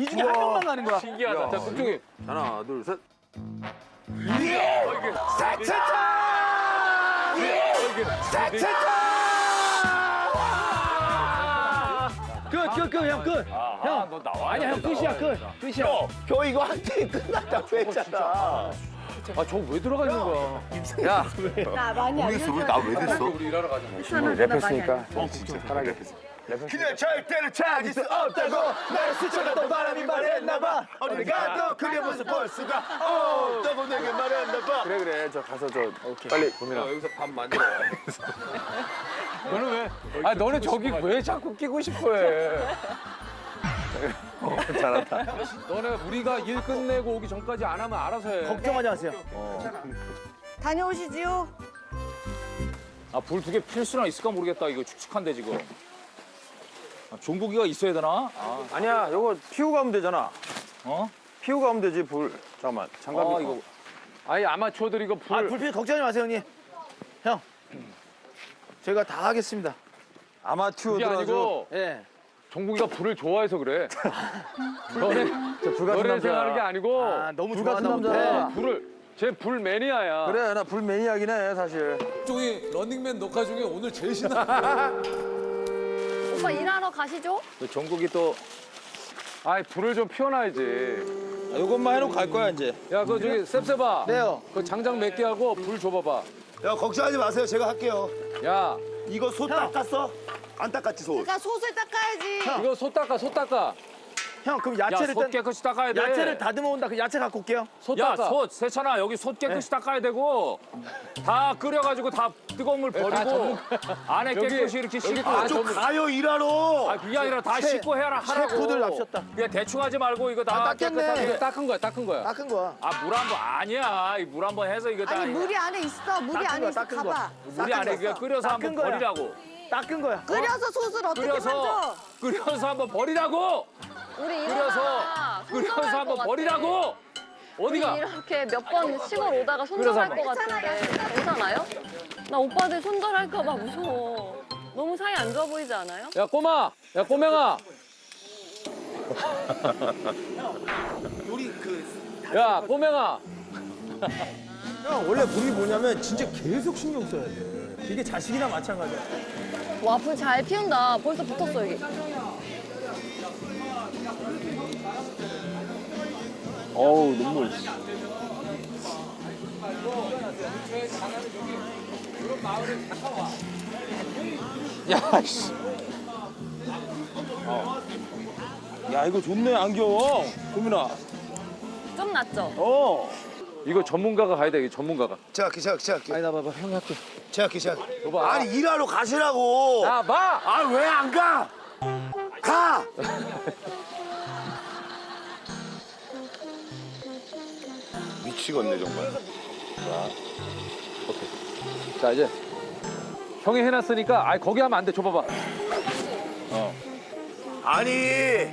이 중에 한 명만 가는 거야. 신기하다. 자, 그쪽에. 하나, 둘, 셋. 끝, 형 끝. 형, 너 나와. 아니야, 형 끝이야, 끝이야. 겨 이거 한 게임 끝났다고 했잖아. 아, 저 왜 들어가 있는 거야? 야, 나 많이 알려줘. 나왜 됐어? 우리 일하러 가자. 랩했으니까 진짜 편하게 했어. 그냥 절대로 찾을 수 없다고 나를 스쳐갔던 바람이 말했나봐. 어디 가도 그게 모습 볼 수가 없다고 내게 말했나봐. 그래, 저 가서 빨리 고민아. 여기서 밥 만들어. 너는 왜? 아, 너는 저기 왜 자꾸 끼고 싶어해? 잘한다. 너네 우리가 일 끝내고 오기 전까지 안 하면 알아서 해. 걱정하지 마세요. 다녀오시지요. 아, 불 두 개 필 수나 있을까 모르겠다. 이거 축축한데 지금. 아, 종국이가 있어야 되나? 아, 아니야, 이거 피우고 가면 되잖아. 어? 피우고 가면 되지, 불. 잠깐만, 장갑이. 아, 이거. 아니 아마추어들 이거 불. 아, 불필 걱정하지 마세요, 형님. 형, 저희가 다 하겠습니다. 그게 아마추어들 아니고 예. 종국이가 불을 좋아해서 그래. 너네 너네 생각하는 게 아니고 아, 너무 불 같은 좋아한다 남자야. 못해. 불을 쟤 불 매니아야. 그래, 나 불 매니아긴 해, 사실. 쪽이 런닝맨 녹화 중에 오늘 제일 신나. 오빠 일하러 가시죠. 그 종국이 또 아이 불을 좀 피워놔야지. 이것만 해놓고 갈 거야, 이제. 야, 그 저기 셉셉아. 네요. 그 장작 몇 개 하고 불 줘봐봐. 야 걱정하지 마세요. 제가 할게요. 야, 이거 소 닦았어? 안 닦았지 소? 그러니까 솥을 닦아야지. 이거 솥 닦아, 솥 닦아. 형, 그럼 야, 야채를 솥 깨끗이 닦아야 돼. 야채를 다듬어 온다. 그 야채 갖고 올게요. 솥 야, 닦아. 솥 세찬아 여기 솥 깨끗이 닦아야 되고 다 끓여가지고 다 뜨거운 물 버리고 안에 깨끗이 이렇게 씻고. 좀 가요 일하러. 아, 그게 아니라 다 씻고 해라 하라고. 셰프들 납셨다. 그냥 대충 하지 말고 이거 다 닦겠네. 깨끗하게 닦은 거야, 닦은 거야. 닦은 거야. 아, 물 한 번 아니야. 이 물 한 번 해서 이거 다 아니 물이 안에 있어. 물이 닦은 안에 거야, 있어. 닦은 가봐. 거야. 물이 안에 그냥 끓여서 닦은 한번 거야. 버리라고. 닦은 거야. 끓여서 솥을 어떻게 끓여서 만져? 끓여서 한번 버리라고. 우리 끓여서 끓여서 한번 버리라고. 어디가? 이렇게 몇 번 시골 오다가 손절할 것 같은데 괜찮아요? 나 오빠들 손절할까 봐 무서워. 너무 사이 안 좋아 보이지 않아요? 야, 꼬마. 야, 꼬맹아. 우리 그 야, 꼬맹아. 형, 원래 불이 뭐냐면 진짜 계속 신경 써야 돼. 이게 자식이나 마찬가지야. 와, 불 잘 피운다. 벌써 붙었어, 여기. 어우, 눈물. 야, 씨. 야, 이거 좋네, 안경. 고민아. 좀 낫죠? 이거 전문가가 가야 돼, 이거 전문가가. 제가 할게 제가 할게. 아니, 나 봐봐. 형이 할게. 제가 할게 제가 할게. 여봐. 아니 일하러 가시라고. 야, 봐. 아 왜 안 가? 가. 미치겠네, 정말. 자, 이제 형이 해놨으니까, 아, 거기 하면 안 돼. 줘봐봐. 아니